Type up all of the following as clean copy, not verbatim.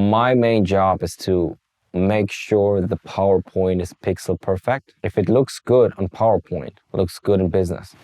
My main job is to make sure the PowerPoint is pixel perfect. If it looks good on PowerPoint, it looks good in business.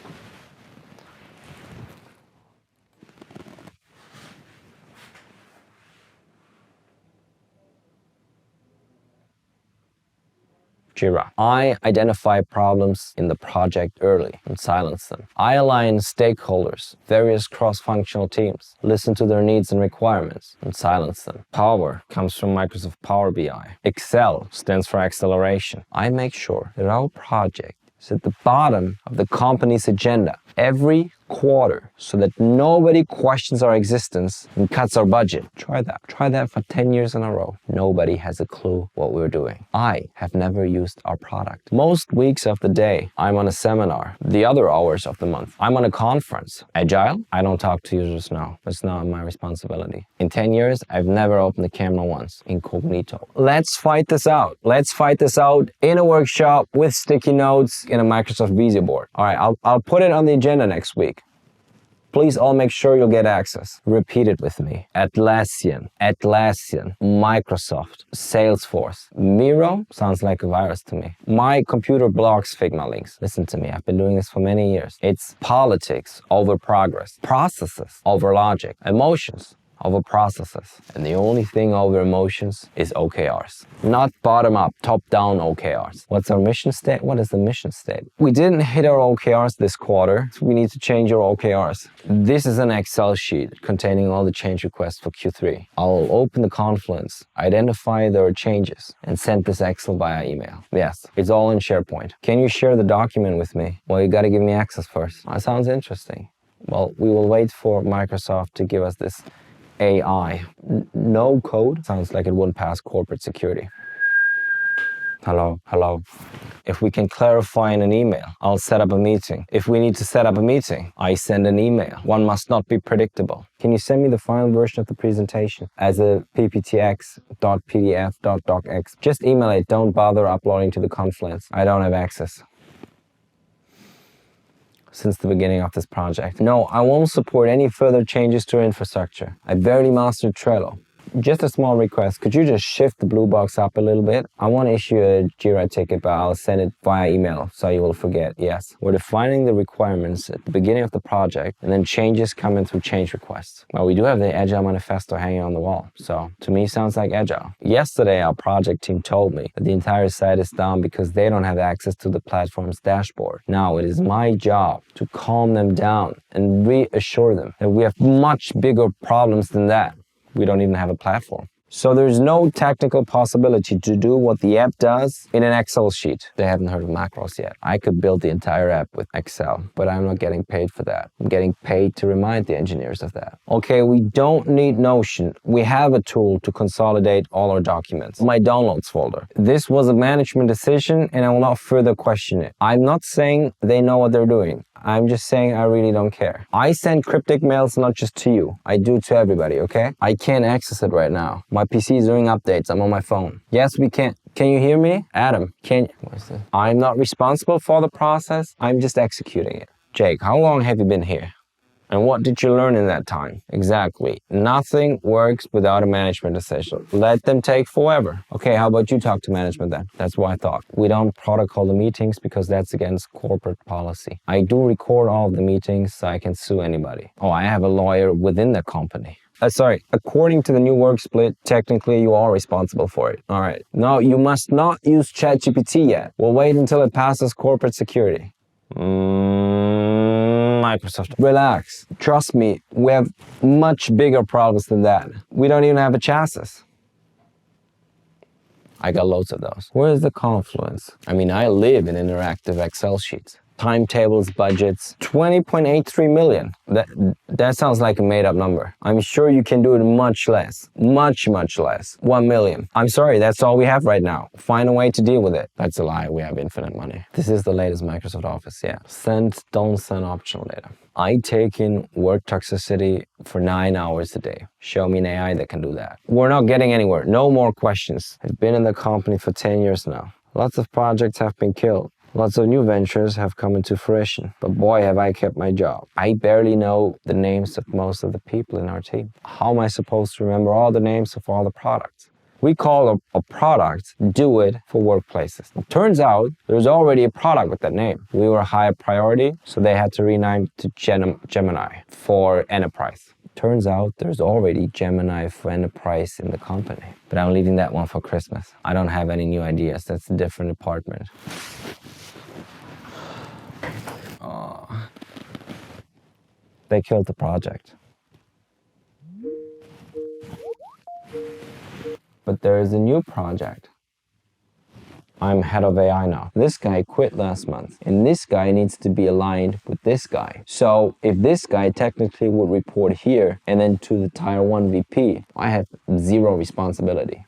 Jira. I identify problems in the project early and silence them. I align stakeholders, various cross-functional teams, listen to their needs and requirements, and silence them. Power comes from Microsoft Power BI. Excel stands for acceleration. I make sure that our project is at the bottom of the company's agenda every quarter so that nobody questions our existence and cuts our budget. Try that. Try that for 10 years in a row. Nobody has a clue what we're doing. I have never used our product. Most weeks of the day, I'm on a seminar. The other hours of the month, I'm on a conference. Agile? I don't talk to users now. It's not my responsibility. In 10 years, I've never opened the camera once. Incognito. Let's fight this out. Let's fight this out in a workshop with sticky notes in a Microsoft Visio board. All right, I'll put it on the agenda next week. Please all make sure you'll get access. Repeat it with me. Atlassian, Microsoft, Salesforce. Miro sounds like a virus to me. My computer blocks Figma links. Listen to me, I've been doing this for many years. It's politics over progress, processes over logic, emotions over processes. And the only thing over emotions is OKRs. Not bottom-up, top-down OKRs. What's our mission state? What is the mission state? We didn't hit our OKRs this quarter, so we need to change our OKRs. This is an Excel sheet containing all the change requests for Q3. I'll open the Confluence, identify their changes, and send this Excel via email. Yes, it's all in SharePoint. Can you share the document with me? Well, you gotta give me access first. That sounds interesting. Well, we will wait for Microsoft to give us this AI. No code sounds like it wouldn't pass corporate security. Hello. If we can clarify in an email, I'll set up a meeting. If we need to set up a meeting, I send an email. One must not be predictable. Can you send me the final version of the presentation as a pptx.pdf.docx? Just email it. Don't bother uploading to the Confluence. I don't have access since the beginning of this project. No, I won't support any further changes to infrastructure. I barely mastered Trello. Just a small request, could you just shift the blue box up a little bit? I want to issue a Jira ticket, but I'll send it via email so you will forget. Yes, we're defining the requirements at the beginning of the project and then changes come in through change requests. Well, we do have the Agile manifesto hanging on the wall, so to me sounds like Agile. Yesterday, our project team told me that the entire site is down because they don't have access to the platform's dashboard. Now, it is my job to calm them down and reassure them that we have much bigger problems than that. We don't even have a platform. So there's no technical possibility to do what the app does in an Excel sheet. They haven't heard of macros yet. I could build the entire app with Excel, but I'm not getting paid for that. I'm getting paid to remind the engineers of that. Okay, we don't need Notion. We have a tool to consolidate all our documents. My downloads folder. This was a management decision and I will not further question it. I'm not saying they know what they're doing. I'm just saying I really don't care. I send cryptic mails not just to you. I do to everybody, okay? I can't access it right now. My PC is doing updates. I'm on my phone. Yes, we can. Can you hear me? Adam, what's this? I'm not responsible for the process. I'm just executing it. Jake, how long have you been here? And what did you learn in that time? Exactly. Nothing works without a management decision. Let them take forever. Okay, how about you talk to management then? That's what I thought. We don't protocol the meetings because that's against corporate policy. I do record all of the meetings so I can sue anybody. Oh, I have a lawyer within the company. According to the new work split, technically you are responsible for it. All right. No, you must not use ChatGPT yet. We'll wait until it passes corporate security. Microsoft. Relax. Trust me, we have much bigger problems than that. We don't even have a chassis. I got loads of those. Where's the Confluence? I mean, I live in interactive Excel sheets. Timetables, budgets, 20.83 million. That sounds like a made-up number. I'm sure you can do it much less. Much less. 1 million. I'm sorry, that's all we have right now. Find a way to deal with it. That's a lie, we have infinite money. This is the latest Microsoft Office, yeah. Send, don't send optional data. I take in work toxicity for 9 hours a day. Show me an AI that can do that. We're not getting anywhere. No more questions. I've been in the company for 10 years now. Lots of projects have been killed. Lots of new ventures have come into fruition, but boy have I kept my job. I barely know the names of most of the people in our team. How am I supposed to remember all the names of all the products? We call a product Do It for workplaces. It turns out there's already a product with that name. We were a high priority, so they had to rename to Gemini for enterprise. Turns out there's already Gemini for enterprise in the company. But I'm leaving that one for Christmas. I don't have any new ideas. That's a different department. They killed the project. But there is a new project. I'm head of AI now. This guy quit last month, and this guy needs to be aligned with this guy. So if this guy technically would report here and then to the tier 1 VP, I have zero responsibility.